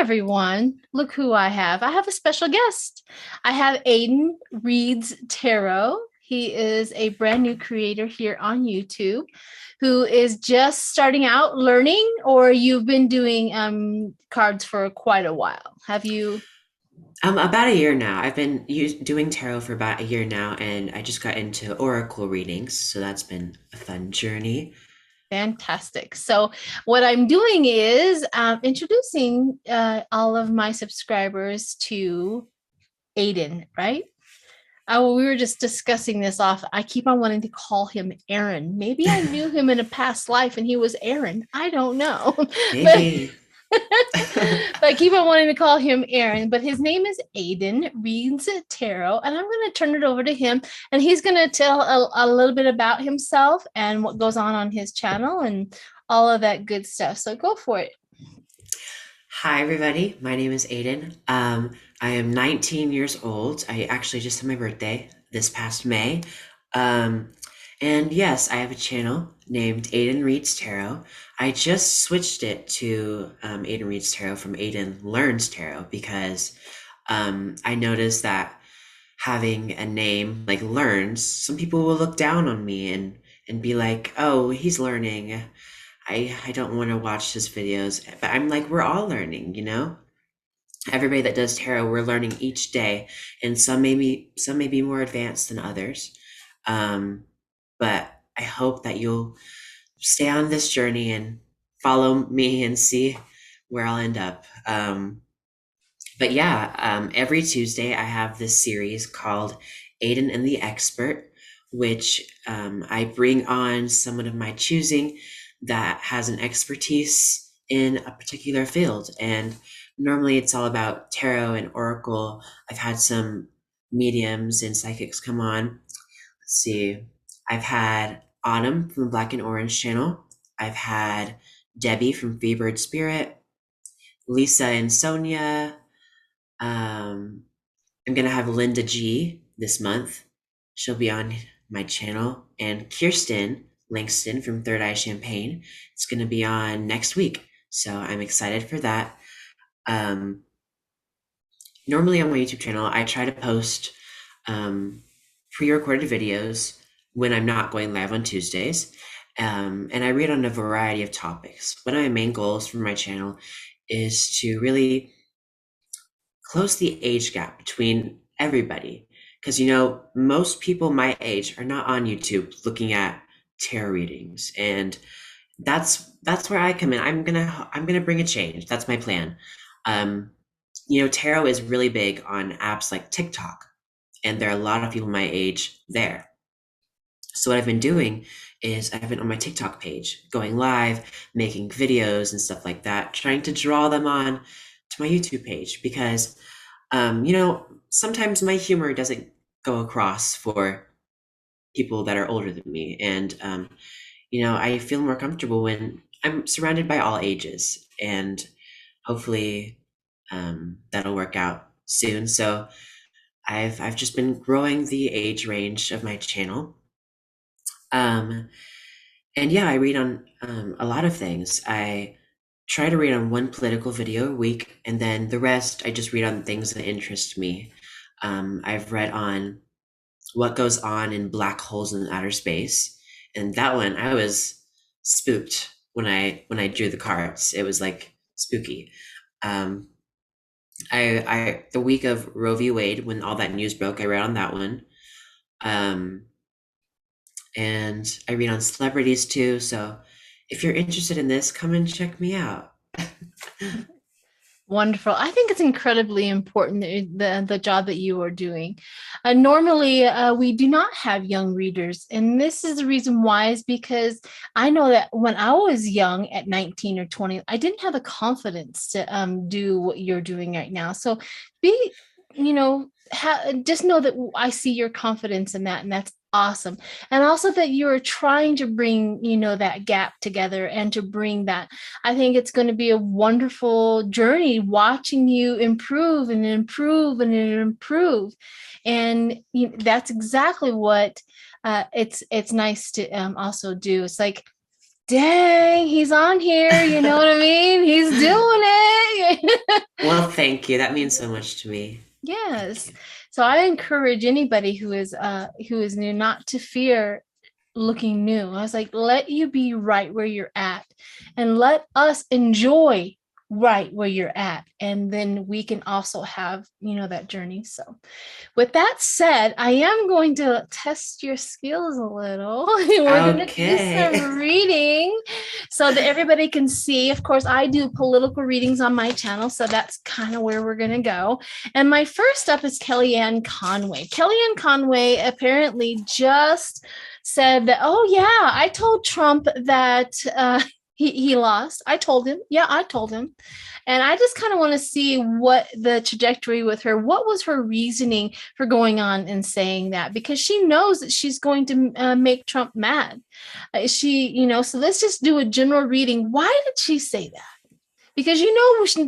everyone. Look who I have. I have a special guest. I have Aiden Reads Tarot. He is a brand new creator here on YouTube who is just starting out learning, or you've been doing cards for quite a while. Have you? About a year now. I've been doing tarot for about a year now, and I just got into oracle readings, so that's been a fun journey. Fantastic. So, what I'm doing is introducing all of my subscribers to Aiden, right? Oh, we were just discussing this off. I keep on wanting to call him Aaron. Maybe I knew him in a past life and he was Aaron. I don't know. but Maybe. but I keep on wanting to call him Aaron. But his name is Aiden Reads Tarot. And I'm going to turn it over to him. And he's going to tell a little bit about himself and what goes on his channel and all of that good stuff. So go for it. Hi, everybody. My name is Aiden. I am 19 years old. I actually just had my birthday this past May. Um, and yes, I have a channel named Aiden Reads Tarot. I just switched it to Aiden Reads Tarot from Aiden Learns Tarot because I noticed that having a name like Learns, some people will look down on me and be like, "Oh, he's learning. I don't want to watch his videos." But I'm like, we're all learning, you know? Everybody that does tarot, we're learning each day, and some may be more advanced than others. Um, but I hope that you'll stay on this journey and follow me and see where I'll end up. But yeah, every Tuesday I have this series called Aiden and the Expert, which I bring on someone of my choosing that has an expertise in a particular field. And normally it's all about tarot and oracle. I've had some mediums and psychics come on. Let's see. I've had Autumn from the Black and Orange channel. I've had Debbie from Fevered Spirit, Lisa and Sonia. I'm gonna have Linda G this month. She'll be on my channel, and Kirsten Langston from Third Eye Champagne. It's gonna be on next week, so I'm excited for that. Um, Normally on my YouTube channel, I try to post um, pre-recorded videos when I'm not going live on Tuesdays, and I read on a variety of topics. One of my main goals for my channel is to really close the age gap between everybody. Because, most people my age are not on YouTube looking at tarot readings. And that's where I come in. I'm gonna bring a change. That's my plan. Um, tarot is really big on apps like TikTok, and there are a lot of people my age there. So what I've been doing is I've been on my TikTok page, going live, making videos and stuff like that, trying to draw them on to my YouTube page because sometimes my humor doesn't go across for people that are older than me. And, I feel more comfortable when I'm surrounded by all ages. And hopefully that'll work out soon. So I've just been growing the age range of my channel. Um, and yeah, I read on a lot of things. I try to read on one political video a week, and then the rest I just read on things that interest me. I've read on what goes on in black holes in outer space, and that one I was spooked when I drew the cards. It was like spooky. Um, I the week of Roe v. Wade, when all that news broke, I read on that one. Um, and I read on celebrities too. So if you're interested in this, come and check me out. Wonderful. I think it's incredibly important the job that you are doing. Normally, we do not have young readers, and this is the reason why is because I know that when I was young at 19 or 20, I didn't have the confidence to do what you're doing right now. So be, just know that I see your confidence in that, and that's awesome. And also that you're trying to bring, that gap together and to bring that. I think it's going to be a wonderful journey watching you improve and improve and improve. And that's exactly what it's nice to also do. It's like dang, he's on here. You know what I mean? He's doing it. Well, thank you. That means so much to me. Yes. So I encourage anybody who is new not to fear looking new. I was like, let you be right where you're at and let us enjoy right where you're at. And then we can also have, that journey. So with that said, I am going to test your skills a little. We're going to do Okay. some reading so that everybody can see. Of course, I do political readings on my channel, so that's kind of where we're going to go. And my first up is Kellyanne Conway. Kellyanne Conway apparently just said that, oh, yeah, I told Trump that he lost. I told him. Yeah, I told him. And I just kind of want to see what the trajectory with her, what was her reasoning for going on and saying that, because she knows that she's going to make Trump mad. So let's just do a general reading. Why did she say that? Because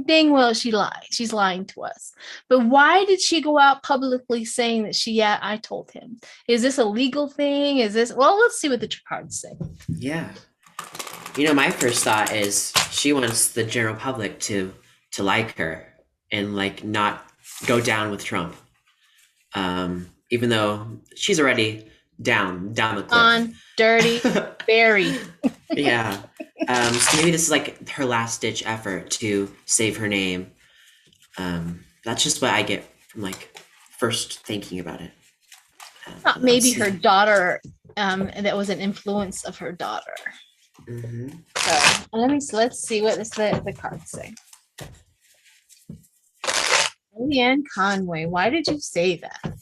dang well she lied. She's lying to us. But why did she go out publicly saying that I told him? Is this a legal thing? Well, let's see what the cards say. Yeah. My first thought is she wants the general public to like her and like not go down with Trump. Even though she's already down the cliff. On dirty, very. Yeah. So maybe this is like her last ditch effort to save her name. That's just what I get from like first thinking about it. Maybe her daughter, that was an influence of her daughter. Mm-hmm. So let's see what the cards say. Kellyanne Conway, why did you say that?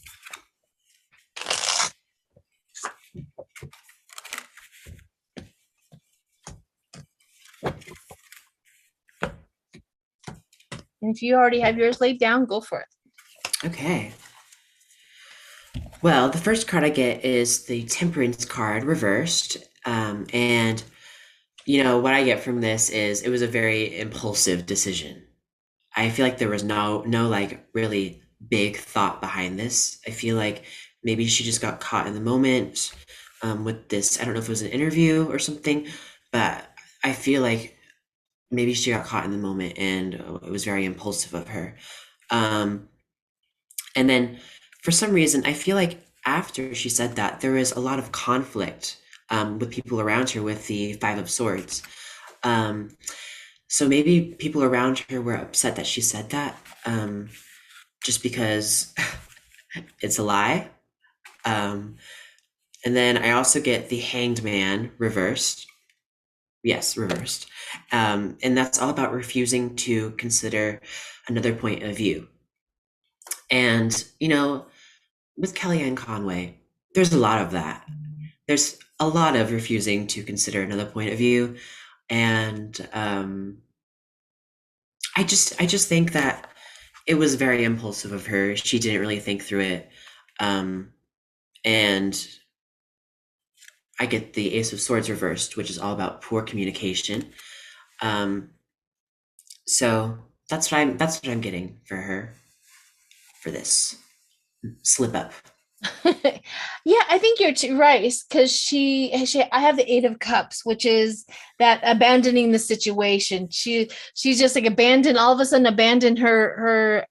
And if you already have yours laid down, go for it. Okay. Well, the first card I get is the Temperance card reversed. And what I get from this is it was a very impulsive decision. I feel like there was no like really big thought behind this. I feel like maybe she just got caught in the moment with this. I don't know if it was an interview or something, but I feel like maybe she got caught in the moment and it was very impulsive of her. And then for some reason, I feel like after she said that, there was a lot of conflict with people around her with the Five of Swords. So maybe people around her were upset that she said that just because it's a lie. And then I also get the Hanged Man reversed. Yes, reversed. And that's all about refusing to consider another point of view. And, with Kellyanne Conway, there's a lot of that. There's a lot of refusing to consider another point of view. And I just think that it was very impulsive of her. She didn't really think through it. And I get the Ace of Swords reversed, which is all about poor communication. So that's what I'm getting for her for this slip up. Yeah, I think you're right, because I have the Eight of Cups, which is that abandoning the situation. She's just like all of a sudden abandoned her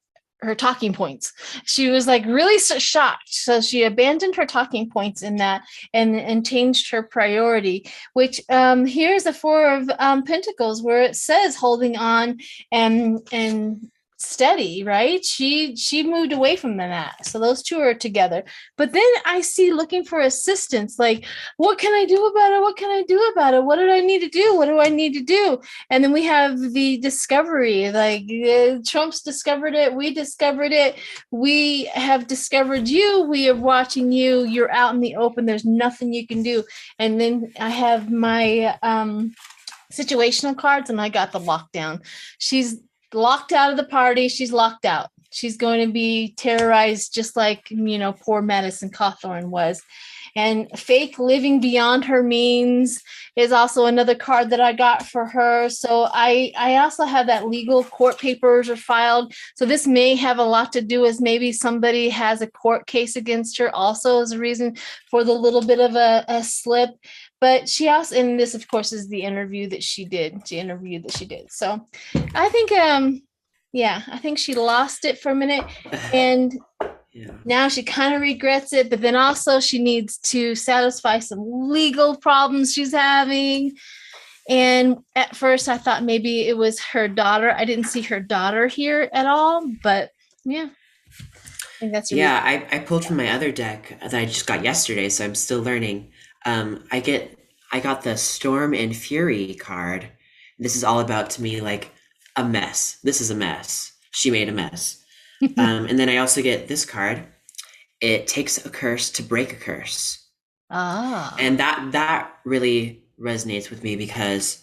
talking points. She was like really shocked, so she abandoned her talking points in that and changed her priority. Which here's the Four of Pentacles, where it says holding on and steady, right? She moved away from that. So those two are together. But then I see looking for assistance, like, what can I do about it? What can I do about it? What did I need to do? What do I need to do? And then we have the discovery, like Trump's discovered it. We discovered it. We have discovered you. We are watching you. You're out in the open. There's nothing you can do. And then I have my situational cards, and I got the lockdown. She's locked out of the party. She's locked out. She's going to be terrorized, just like, poor Madison Cawthorn was. And fake living beyond her means is also another card that I got for her. So I also have that legal court papers are filed. So this may have a lot to do with maybe somebody has a court case against her also as a reason for the little bit of a slip. But she also, and this of course is the interview that she did. So I think I think she lost it for a minute. And Yeah. now she kind of regrets it, but then also she needs to satisfy some legal problems she's having. And at first I thought maybe it was her daughter. I didn't see her daughter here at all, but yeah. I think that's Yeah, I pulled from my other deck that I just got yesterday, so I'm still learning. I got the Storm and Fury card. This is all about to me like a mess. This is a mess. She made a mess. And then I also get this card. It takes a curse to break a curse. And that really resonates with me because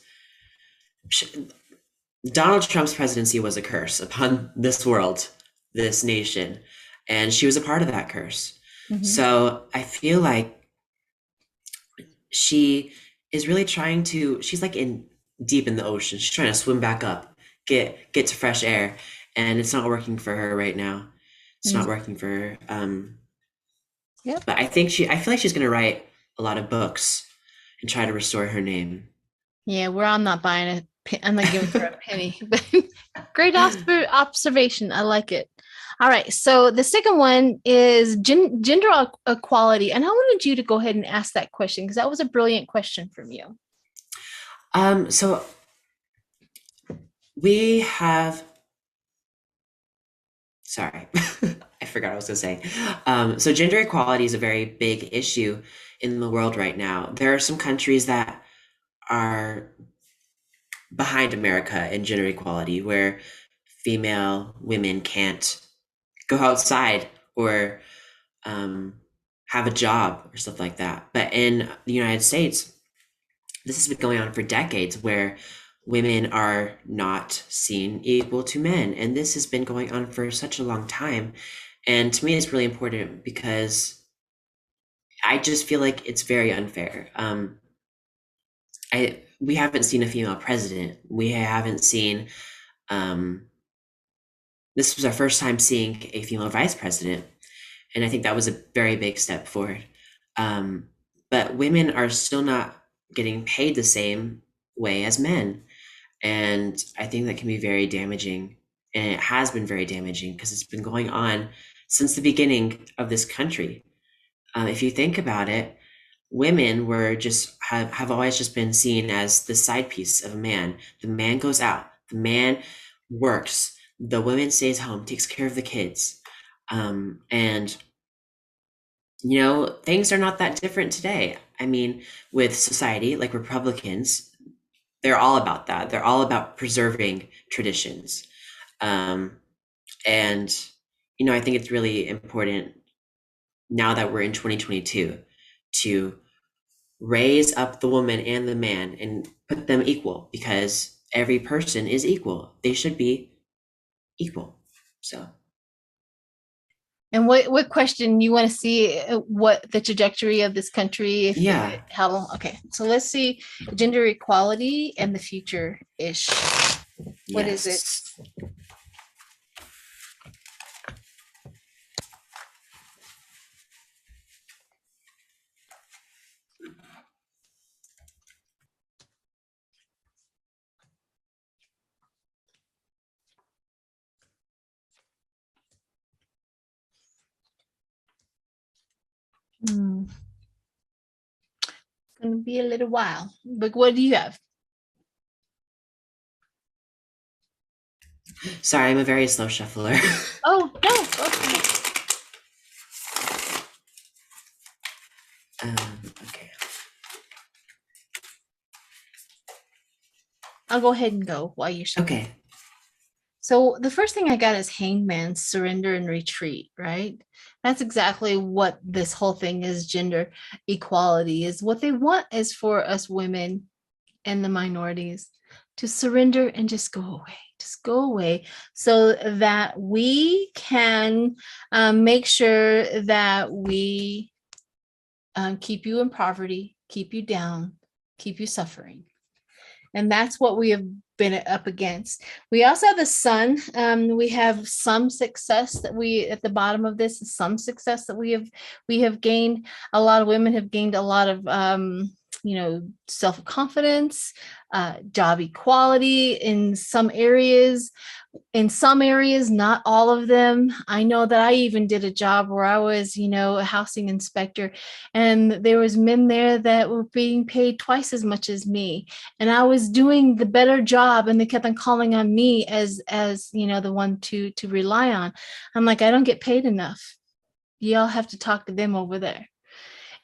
Donald Trump's presidency was a curse upon this world, this nation, and she was a part of that curse. So I feel like she is really trying to, she's like in deep in the ocean. She's trying to swim back up, get to fresh air, and it's not working for her right now. It's not working for her. Yep. But I feel like she's gonna write a lot of books and try to restore her name. Yeah, I'm not buying it. I'm not giving her a penny. Great observation. I like it. All right. So the second one is gender equality. And I wanted you to go ahead and ask that question because that was a brilliant question from you. So we have, sorry, I forgot what I was going to say. So gender equality is a very big issue in the world right now. There are some countries that are behind America in gender equality where women can't go outside or have a job or stuff like that. But in the United States, this has been going on for decades where women are not seen equal to men. And this has been going on for such a long time. And to me, it's really important because I just feel like it's very unfair. We haven't seen a female president. We haven't seen, this was our first time seeing a female vice president. And I think that was a very big step forward. But women are still not getting paid the same way as men. And I think that can be very damaging. And it has been very damaging because it's been going on since the beginning of this country. If you think about it, women were just have always just been seen as the side piece of a man. The man goes out, the man works, the woman stays home, takes care of the kids. And things are not that different today. I mean, with society, like Republicans, they're all about that. They're all about preserving traditions. And, I think it's really important now that we're in 2022 to raise up the woman and the man and put them equal because every person is equal. They should be equal. So. And what question you want to see? What the trajectory of this country? How? Okay, so let's see gender equality and the future ish. What is it? It's going to be a little while, but what do you have? Sorry, I'm a very slow shuffler. Oh, no. Okay. Okay. I'll go ahead and go while you're shuffling. Okay. So the first thing I got is hangman, surrender and retreat, right? That's exactly what this whole thing is. Gender equality is what they want is for us women and the minorities to surrender and just go away so that we can make sure that we keep you in poverty, keep you down, keep you suffering. And that's what we have been up against. We also have the sun. We have some success that we at the bottom of this is some success that we have gained. A lot of women have gained a lot of self-confidence, job equality in some areas, not all of them. I know that I even did a job where I was, a housing inspector, and there was men there that were being paid twice as much as me, and I was doing the better job, and they kept on calling on me as the one to rely on. I'm like, I don't get paid enough. Y'all have to talk to them over there.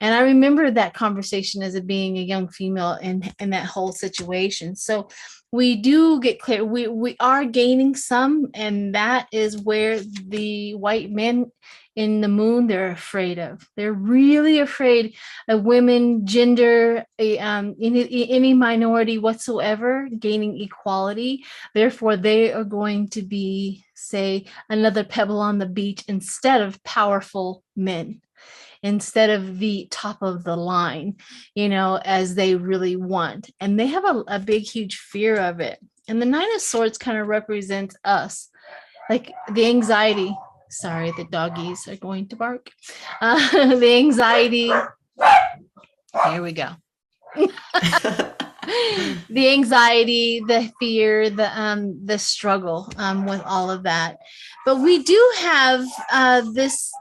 And I remember that conversation as it being a young female in that whole situation. So we do get clear. We are gaining some, and that is where the white men in the moon they're afraid of. They're really afraid of women, gender, any minority whatsoever gaining equality. Therefore, they are going to be, say, another pebble on the beach instead of powerful men, instead of the top of the line, as they really want. And they have a big, huge fear of it. And the Nine of Swords kind of represents us, like the anxiety. Sorry, the doggies are going to bark. The anxiety. Here we go. The anxiety, the fear, the struggle with all of that. But we do have this.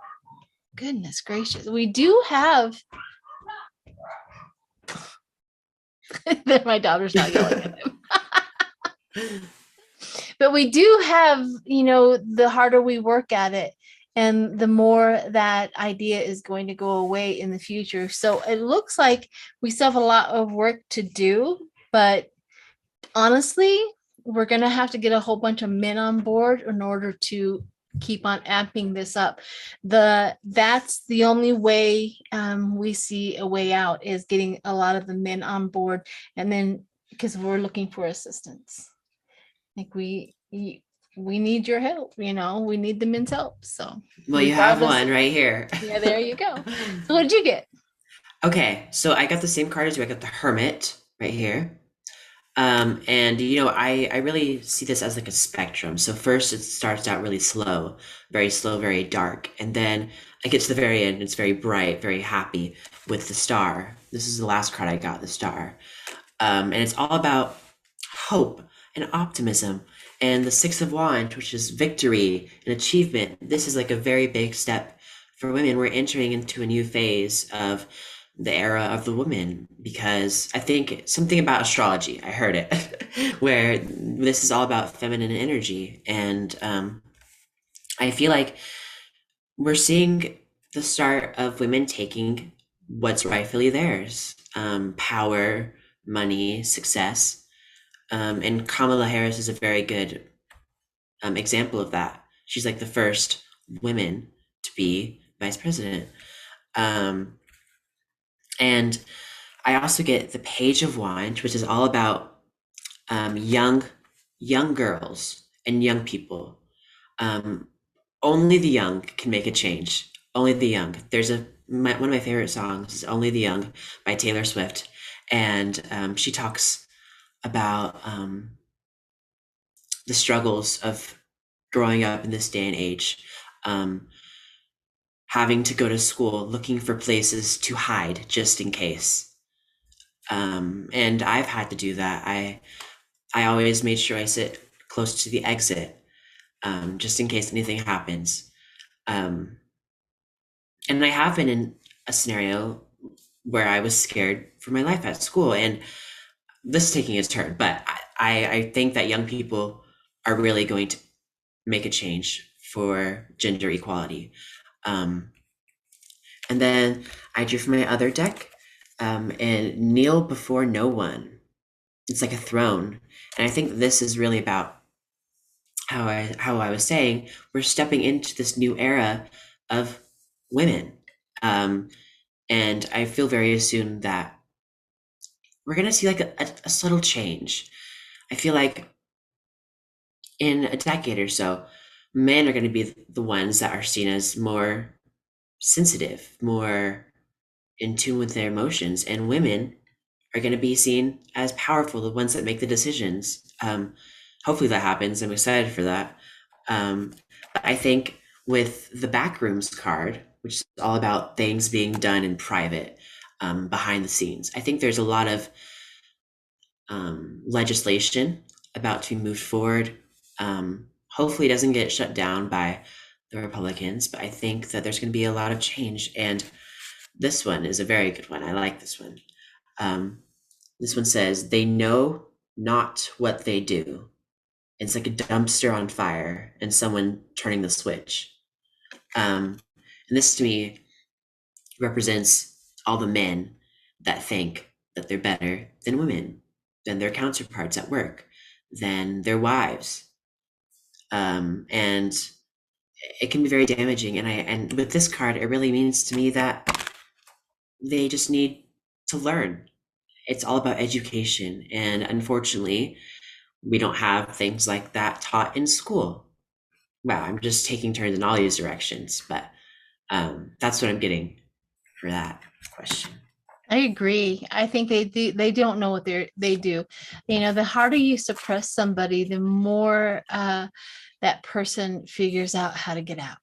Goodness gracious. We do have my daughter's not yelling at him. But we do have, the harder we work at it, and the more that idea is going to go away in the future. So it looks like we still have a lot of work to do, but honestly, we're going to have to get a whole bunch of men on board in order to keep on amping this up. That's the only way we see a way out, is getting a lot of the men on board, and then because we're looking for assistance, like we need your help. We need the men's help. So Well, you have one right here. Yeah, there you go. So what did you get? Okay, so I got the same card as you. I got the Hermit right here. And I really see this as like a spectrum. So first it starts out really slow, very dark. And then it gets to the very end. It's very bright, very happy with the star. This is the last card I got, the star. And it's all about hope and optimism. And the Six of Wands, which is victory and achievement. This is like a very big step for women. We're entering into a new phase of the era of the woman, because I think something about astrology, I heard it, where this is all about feminine energy. And I feel like we're seeing the start of women taking what's rightfully theirs, power, money, success. And Kamala Harris is a very good example of that. She's like the first woman to be vice president. And I also get the Page of Wands, which is all about young girls and young people. Only the young can make a change. Only the young. There's one of my favorite songs is "Only the Young" by Taylor Swift, and she talks about the struggles of growing up in this day and age. Having to go to school, looking for places to hide just in case. And I've had to do that. I always made sure I sit close to the exit, just in case anything happens. And I have been in a scenario where I was scared for my life at school, and this is taking its turn, but I think that young people are really going to make a change for gender equality. And then I drew from my other deck, and kneel before no one. It's like a throne. And I think this is really about how I was saying, we're stepping into this new era of women. And I feel very soon that we're going to see like a subtle change. I feel like in a decade or so, men are going to be the ones that are seen as more sensitive, more in tune with their emotions, and women are going to be seen as powerful, the ones that make the decisions. Hopefully that happens. I'm excited for that. But I think with the backrooms card, which is all about things being done in private, behind the scenes, I think there's a lot of legislation about to be moved forward. Hopefully, it doesn't get shut down by the Republicans, but I think that there's going to be a lot of change. And this one is a very good one. I like this one. This one says, "They know not what they do." It's like a dumpster on fire and someone turning the switch. And this to me represents all the men that think that they're better than women, than their counterparts at work, than their wives. And it can be very damaging. And with this card, it really means to me that they just need to learn. It's all about education. And unfortunately, we don't have things like that taught in school. Wow, I'm just taking turns in all these directions, but that's what I'm getting for that question. I agree. I think they don't know what they do. The harder you suppress somebody, the more that person figures out how to get out.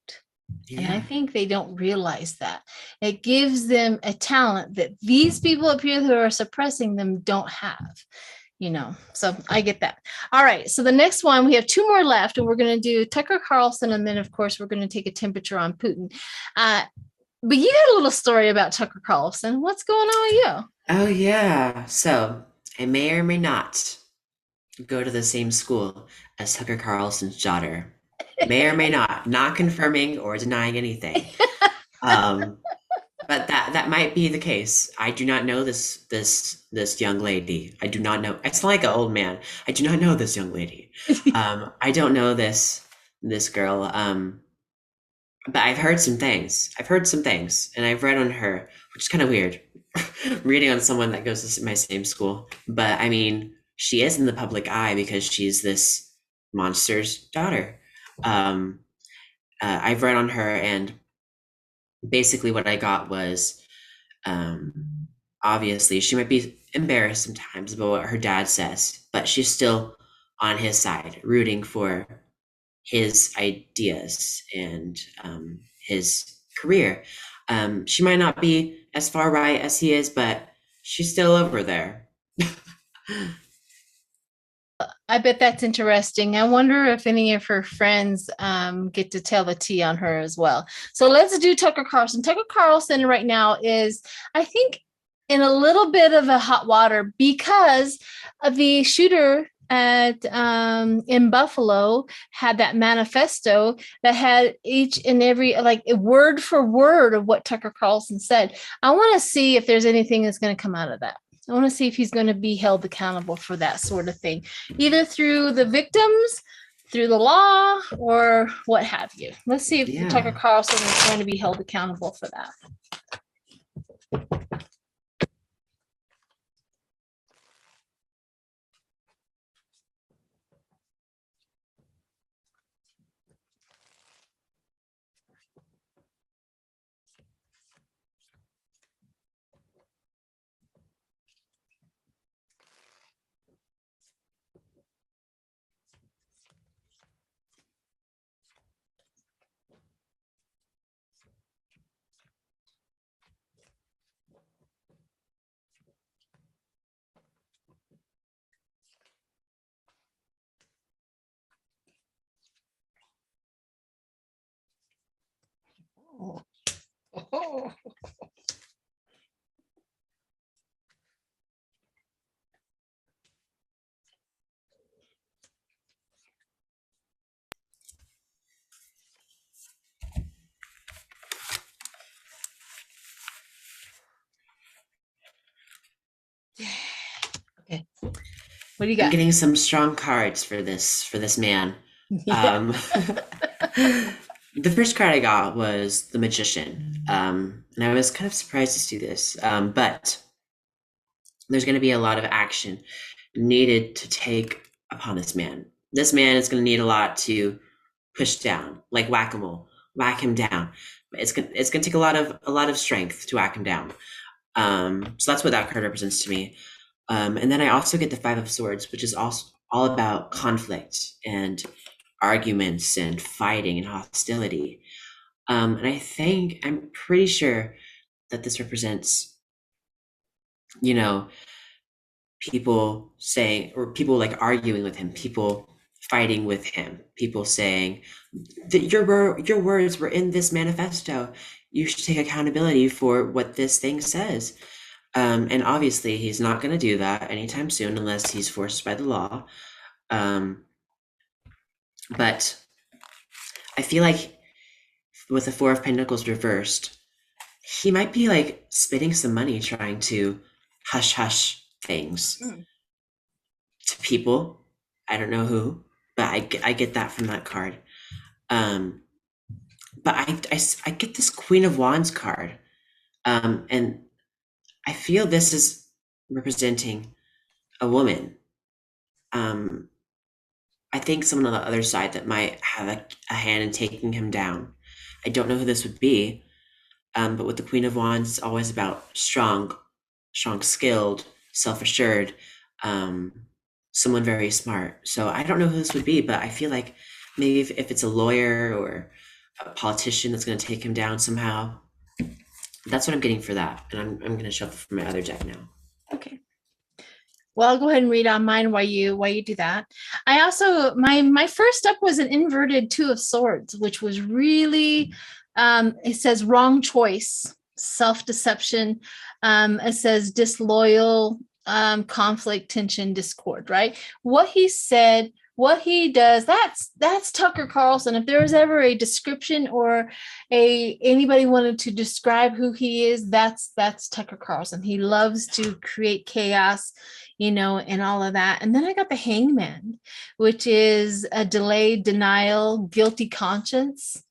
And I think they don't realize that. It gives them a talent that these people up here who are suppressing them don't have. So I get that. All right. So the next one, we have two more left, and we're going to do Tucker Carlson. And then, of course, we're going to take a temperature on Putin. But you got a little story about Tucker Carlson. What's going on with you? Oh, yeah. So I may or may not go to the same school as Tucker Carlson's daughter. May or may not confirming or denying anything. But that might be the case. I do not know this young lady. I do not know. It's like an old man. I do not know this young lady. I don't know this girl. But I've heard some things. And I've read on her, which is kind of weird, reading on someone that goes to my same school. But I mean, she is in the public eye because she's this monster's daughter. I've read on her, and basically what I got was, obviously she might be embarrassed sometimes about what her dad says, but she's still on his side, rooting for his ideas and his career. She might not be as far right as he is, but she's still over there. I bet that's interesting. I wonder if any of her friends get to tell the tea on her as well. So let's do Tucker Carlson. Tucker Carlson right now is, I think, in a little bit of a hot water because of the shooter at in Buffalo had that manifesto that had each and every, like, word for word of what Tucker Carlson said. I want to see if there's anything that's going to come out of that. I want to see if he's going to be held accountable for that sort of thing, either through the victims, through the law, or what have you. Let's see if Tucker Carlson is going to be held accountable for that. Oh. Okay. What do you got? I'm getting some strong cards for this man. Yeah. The first card I got was the Magician. And I was kind of surprised to see this. But there's going to be a lot of action needed to take upon this man. This man is going to need a lot to push down, like whack-a-mole, whack him down. It's going to take a lot of strength to whack him down. So that's what that card represents to me. And then I also get the Five of Swords, which is also all about conflict and arguments and fighting and hostility. And I'm pretty sure that this represents, you know, people saying, or people like arguing with him, people fighting with him, people saying that your words were in this manifesto. You should take accountability for what this thing says. And obviously, he's not going to do that anytime soon unless he's forced by the law. Um, but I feel like with the Four of Pentacles reversed, he might be like spending some money trying to hush hush things Mm. to people. I don't know who, but I get that from that card. Um, but I get this Queen of Wands card. And I feel this is representing a woman. Um, I think someone on the other side that might have a hand in taking him down. I don't know who this would be, but with the Queen of Wands, it's always about strong, skilled, self-assured, um, someone very smart. So I don't know who this would be, but I feel like maybe if it's a lawyer or a politician that's going to take him down somehow, that's what I'm getting for that. And I'm going to shuffle for my other deck now. Okay. Well, I'll go ahead and read on mine while you do that. I also my first up was an inverted Two of Swords, which was really it says wrong choice, self-deception. It says disloyal, conflict, tension, discord, right? What he said, what he does, that's Tucker Carlson. If there was ever a description or a anybody wanted to describe who he is, that's Tucker Carlson. He loves to create chaos, and all of that. And then I got the Hangman, which is a delayed denial, guilty conscience.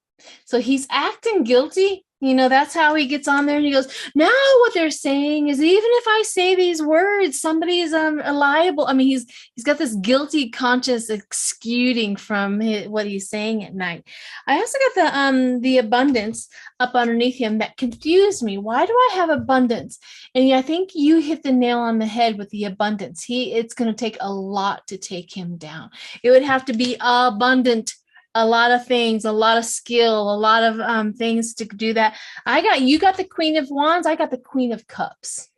So he's acting guilty. That's how he gets on there and he goes, now what they're saying is even if I say these words, somebody is liable. I mean, he's got this guilty conscience exuding from what he's saying at night. I also got the abundance up underneath him that confused me. Why do I have abundance? And I think you hit the nail on the head with the abundance. It's going to take a lot to take him down. It would have to be abundant, a lot of things, a lot of skill, a lot of things to do that. You got the Queen of Wands, I got the Queen of Cups.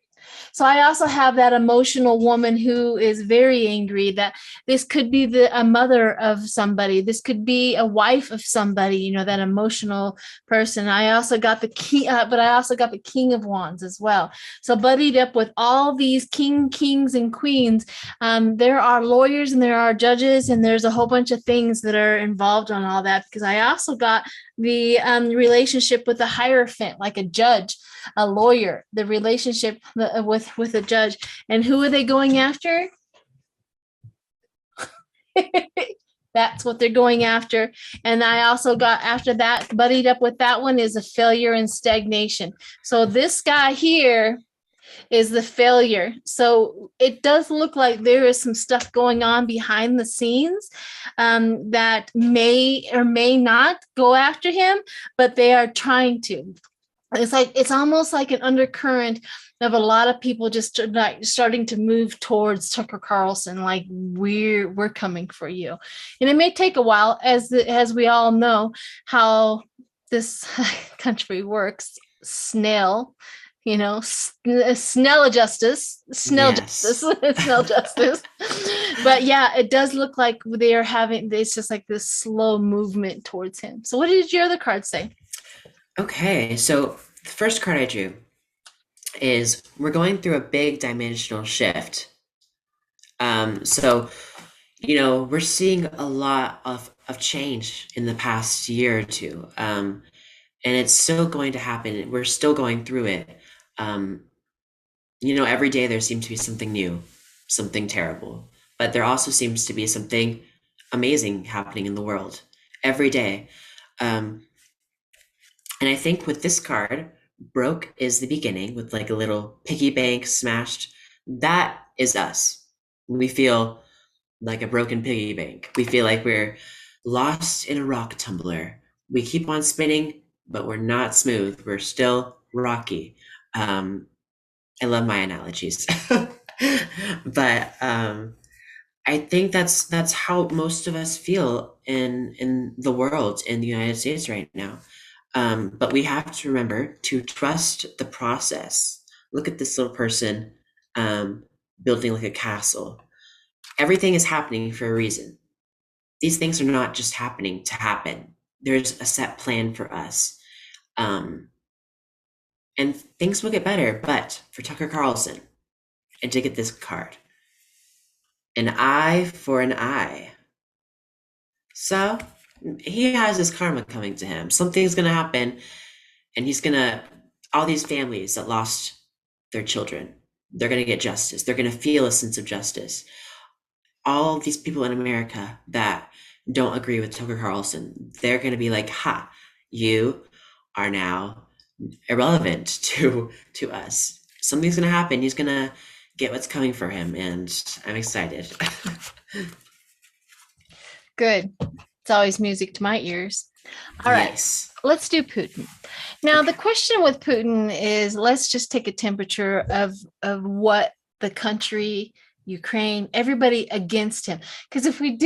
So I also have that emotional woman who is very angry that this could be a mother of somebody. This could be a wife of somebody, that emotional person. I also got the key, but I also got the King of Wands as well. So buddied up with all these kings and queens, there are lawyers and there are judges and there's a whole bunch of things that are involved on all that, because I also got the relationship with the Hierophant, like a judge, a lawyer, the relationship with a judge. And who are they going after? That's what they're going after. And I also got, after that, buddied up with that one, is a failure and stagnation. So this guy here is the failure. So it does look like there is some stuff going on behind the scenes that may or may not go after him, but they are trying to. It's almost like an undercurrent of a lot of people just like starting to move towards Tucker Carlson, like we're coming for you. And it may take a while, as we all know how this country works. Snell justice, Yes. Snell justice. But yeah, it does look like they are having, it's just like this slow movement towards him. So what did your other card say? Okay, so the first card I drew is we're going through a big dimensional shift. So we're seeing a lot of change in the past year or two. And it's still going to happen. We're still going through it. Every day there seems to be something new, something terrible, but there also seems to be something amazing happening in the world every day. And I think with this card, broke is the beginning with like a little piggy bank smashed. That is us. We feel like a broken piggy bank. We feel like we're lost in a rock tumbler. We keep on spinning, but we're not smooth. We're still rocky. Um, I love my analogies. But I think that's how most of us feel in the world, in the United States right now. But we have to remember to trust the process. Look at this little person um, building like a castle. Everything is happening for a reason. These things are not just happening to happen. There's a set plan for us. Um, and things will get better. But for Tucker Carlson, and to get this card, an eye for an eye. So he has his karma coming to him. Something's going to happen, and he's going to, all these families that lost their children, they're going to get justice. They're going to feel a sense of justice. All these people in America that don't agree with Tucker Carlson, they're going to be like, ha, you are now irrelevant to us. Something's going to happen. He's going to get what's coming for him, and I'm excited. Good. It's always music to my ears. All right. Yes. Let's do Putin. Now, the question with Putin is, let's just take a temperature of what the country, Ukraine, everybody against him. Because if we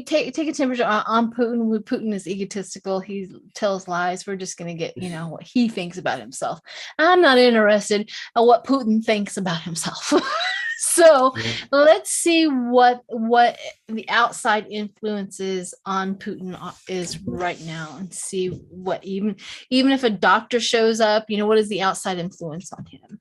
take a temperature on Putin, Putin is egotistical. He tells lies. We're just going to get, what he thinks about himself. I'm not interested in what Putin thinks about himself. So let's see what the outside influences on Putin is right now, and see what even if a doctor shows up, what is the outside influence on him?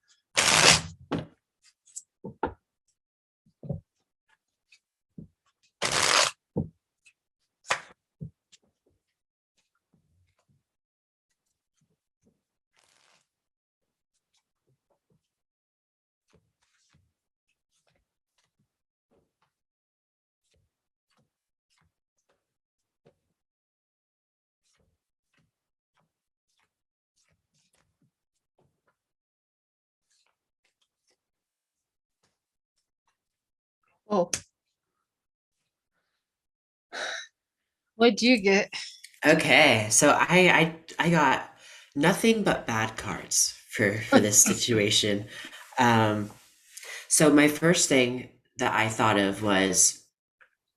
Oh, what'd you get? Okay, so I got nothing but bad cards for this situation. Um, so my first thing that I thought of was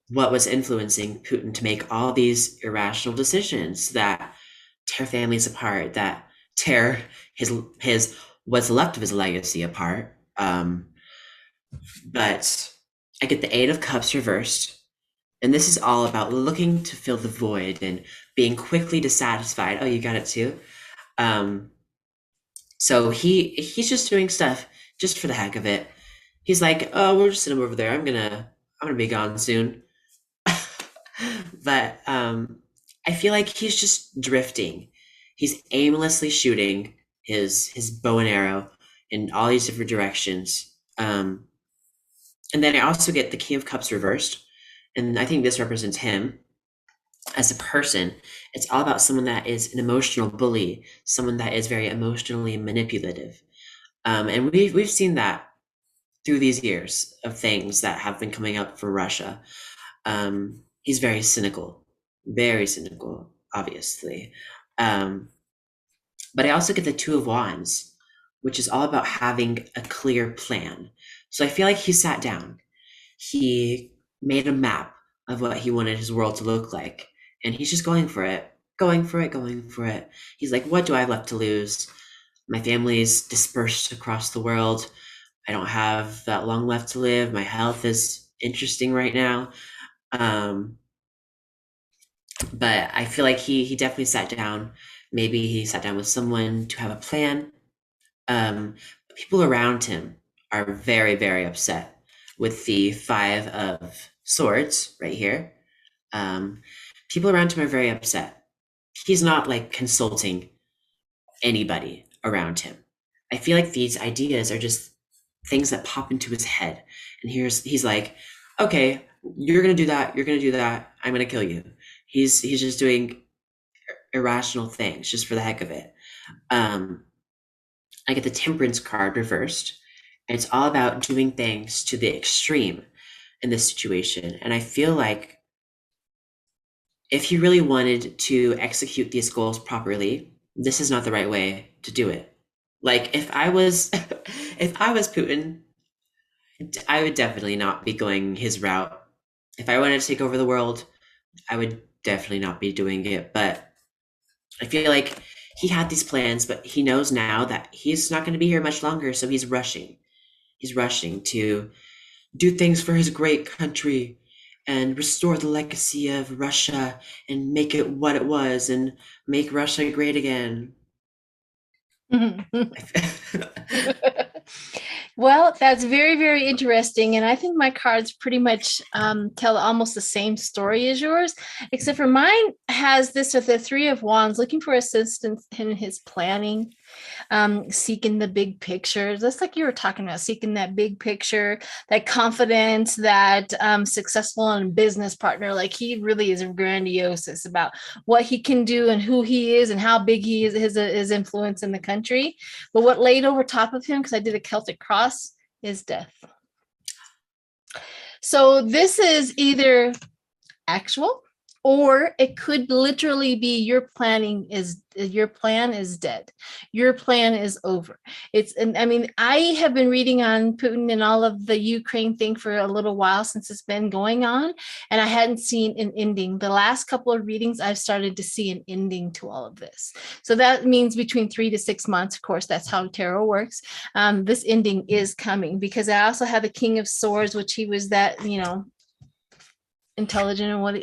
what was influencing Putin to make all these irrational decisions that tear families apart, that tear his what's left of his legacy apart. But I get the Eight of Cups reversed, and this is all about looking to fill the void and being quickly dissatisfied. Oh, you got it too. Um, so he's just doing stuff just for the heck of it. He's like, oh, we're just sitting over there. I'm gonna be gone soon. But I feel like he's just drifting. He's aimlessly shooting his bow and arrow in all these different directions. And then I also get the King of Cups reversed, and I think this represents him as a person. It's all about someone that is an emotional bully, someone that is very emotionally manipulative. And we've seen that through these years of things that have been coming up for Russia. He's very cynical, obviously. But I also get the Two of Wands, which is all about having a clear plan. So I feel like he sat down, he made a map of what he wanted his world to look like, and he's just going for it, going for it, going for it. He's like, what do I have left to lose? My family's dispersed across the world. I don't have that long left to live. My health is interesting right now. But I feel like he definitely sat down. Maybe he sat down with someone to have a plan. People around him are very, very upset with the Five of Swords right here. People around him are very upset. He's not like consulting anybody around him. I feel like these ideas are just things that pop into his head. And he's like, okay, you're gonna do that, you're gonna do that, I'm gonna kill you. He's just doing irrational things just for the heck of it. I get the Temperance card reversed. And it's all about doing things to the extreme in this situation. And I feel like if he really wanted to execute these goals properly, this is not the right way to do it. Like if I was If I was Putin, I would definitely not be going his route. If I wanted to take over the world, I would definitely not be doing it. But I feel like he had these plans, but he knows now that he's not going to be here much longer. So he's rushing. He's rushing to do things for his great country and restore the legacy of Russia and make it what it was and make Russia great again. Well, that's very, very interesting. And I think my cards pretty much tell almost the same story as yours, except for mine has this with the Three of Wands, looking for assistance in his planning, seeking the big picture. Just like you were talking about, seeking that big picture, that confidence, that successful and business partner. Like he really is grandiose. It's about what he can do and who he is and how big he is, his influence in the country. But what laid over top of him, because I did a Celtic cross, is death. So this is either actual, or it could literally be your plan is dead. Your plan is over. And I mean, I have been reading on Putin and all of the Ukraine thing for a little while since it's been going on, and I hadn't seen an ending. The last couple of readings, I've started to see an ending to all of this. So that means between 3 to 6 months. Of course, that's how tarot works. This ending is coming, because I also have the King of Swords, which he was that, intelligent, and what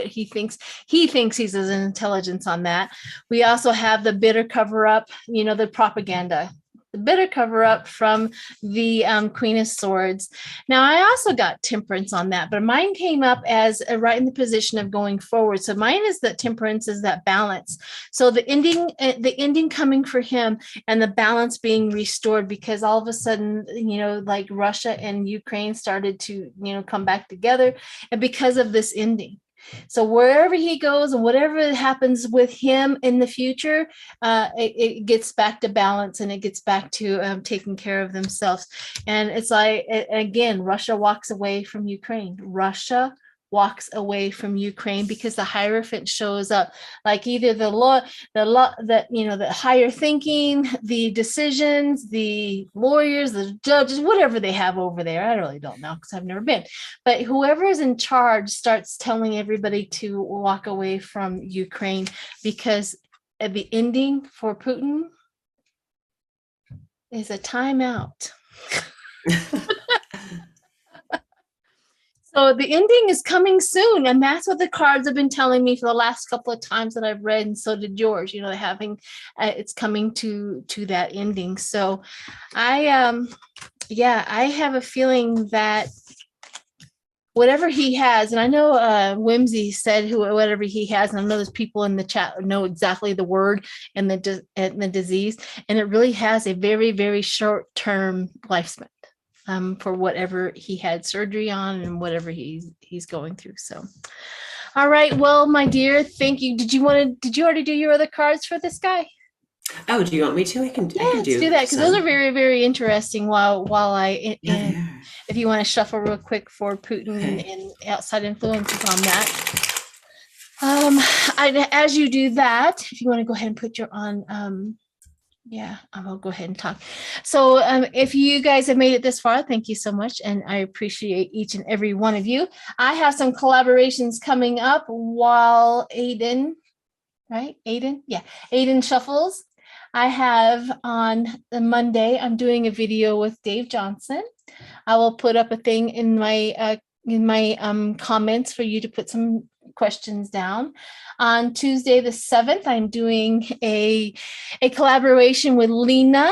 he thinks he's as an intelligence on that. We also have the bitter cover up, the propaganda, the bitter cover up from the Queen of Swords. Now I also got Temperance on that, but mine came up as right in the position of going forward. So mine is that Temperance is that balance. So the ending coming for him, and the balance being restored, because all of a sudden, like Russia and Ukraine started to, come back together, and because of this ending. So wherever he goes and whatever happens with him in the future, it gets back to balance, and it gets back to taking care of themselves. And it's like, again, Russia walks away from Ukraine. Russia walks away from Ukraine because the Hierophant shows up, like either the higher thinking, the decisions, the lawyers, the judges, whatever they have over there. I really don't know because I've never been. But whoever is in charge starts telling everybody to walk away from Ukraine, because at the ending for Putin is a timeout. So the ending is coming soon, and that's what the cards have been telling me for the last couple of times that I've read, and so did yours. It's coming to that ending. So, I have a feeling that whatever he has, and I know Whimsy said whatever he has, and I know there's people in the chat know exactly the word and the disease, and it really has a very, very short-term lifespan. For whatever he had surgery on and whatever he's going through. So, all right. Well, my dear, thank you. Did you already do your other cards for this guy? Oh, do you want me to? I can let's do that, because those are very, very interesting. If you want to shuffle real quick for Putin and outside influences on that. As you do that, if you want to go ahead and put your on. I will go ahead and talk. So if you guys have made it this far, thank you so much. And I appreciate each and every one of you. I have some collaborations coming up while Aiden shuffles. I have on the Monday, I'm doing a video with Dave Johnson. I will put up a thing in my comments for you to put some questions down. On Tuesday the 7th, I'm doing a collaboration with Lena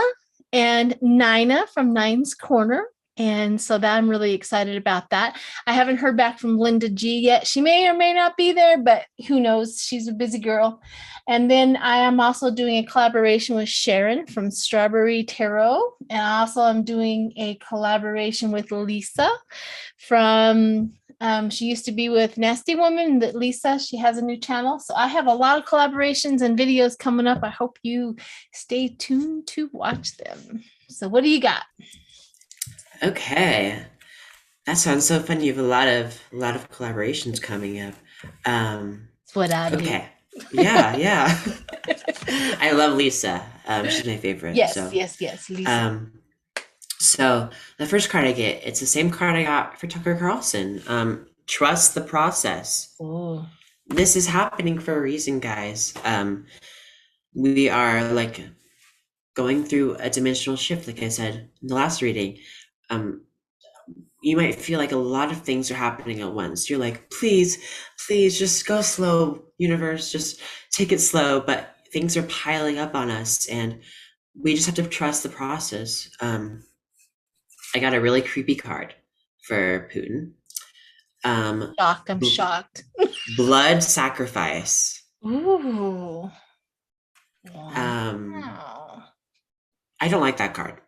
and Nina from Nine's Corner. And so that I'm really excited about that. I haven't heard back from Linda G yet. She may or may not be there, but who knows? She's a busy girl. And then I am also doing a collaboration with Sharon from Strawberry Tarot. And also I'm doing a collaboration with Lisa from, she used to be with Nasty Woman, that Lisa, she has a new channel. So I have a lot of collaborations and videos coming up. I hope you stay tuned to watch them. So what do you got? Okay, that sounds so fun. You have a lot of collaborations coming up. That's what I do. Okay, yeah. I love Lisa. She's my favorite. Yes, so. yes, Lisa. So the first card I get, it's the same card I got for Tucker Carlson. Trust the process. Oh, This is happening for a reason, guys. We are like going through a dimensional shift, like I said in the last reading. Um, you might feel like a lot of things are happening at once. You're like, please, please just go slow, universe, just take it slow. But things are piling up on us, and we just have to trust the process. I got a really creepy card for Putin. Um, shocked. I'm bl- shocked. blood sacrifice. Ooh. Um, Wow. I don't like that card.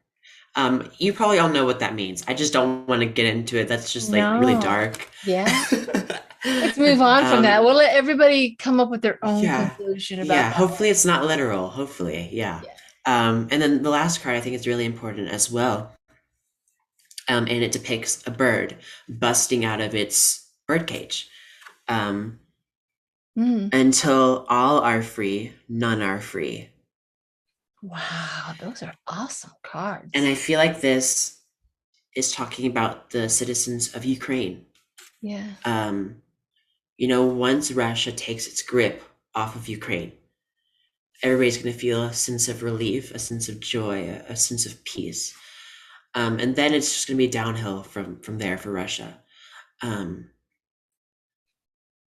You probably all know what that means. I just don't want to get into it. That's just like really No. dark. Yeah. Let's move on from that. um, We'll let everybody come up with their own yeah, conclusion about yeah. that Hopefully, one. it's not literal. Hopefully, yeah. Yeah. And then the last card I think is really important as well. And it depicts a bird busting out of its birdcage. Um, Mm. until all are free, none are free. Wow, those are awesome And cards. I feel like this is talking about the citizens of Ukraine. Yeah. Um, once Russia takes its grip off of Ukraine, everybody's going to feel a sense of relief, a sense of joy, a sense of peace. And then it's just going to be downhill from there for Russia. Um,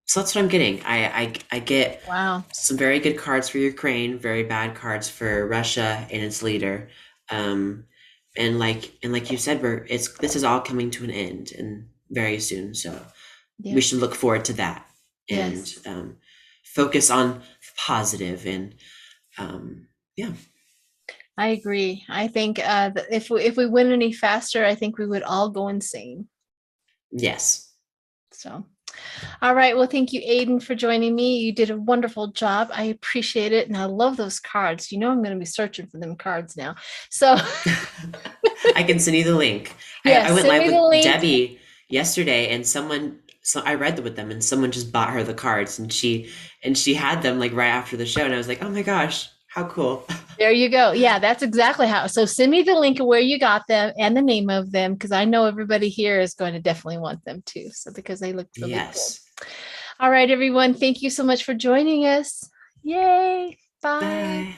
so that's what I'm getting. I get Wow. some very good cards for Ukraine, very bad cards for Russia and its leader. Um, and like you said, this is all coming to an end and very soon. So we Yep. should look forward to that and Yes. focus on positive and yeah. I agree. I think that if we went any faster, I think we would all go insane. Yes. So, all right. Well, thank you, Aiden, for joining me. You did a wonderful job. I appreciate it, and I love those cards. You know, I'm going to be searching for them cards now. So, I can send you the link. I yes, went send live me the with link. Debbie yesterday and so I read with them and someone just bought her the cards and she had them like right after the show and I was like, oh my gosh, how cool. There you go. Yeah, that's exactly how. So, send me the link of where you got them and the name of them because I know everybody here is going to definitely want them too. So, because they look really cool. Yes. All right, everyone. Thank you so much for joining us. Yay. Bye. Bye.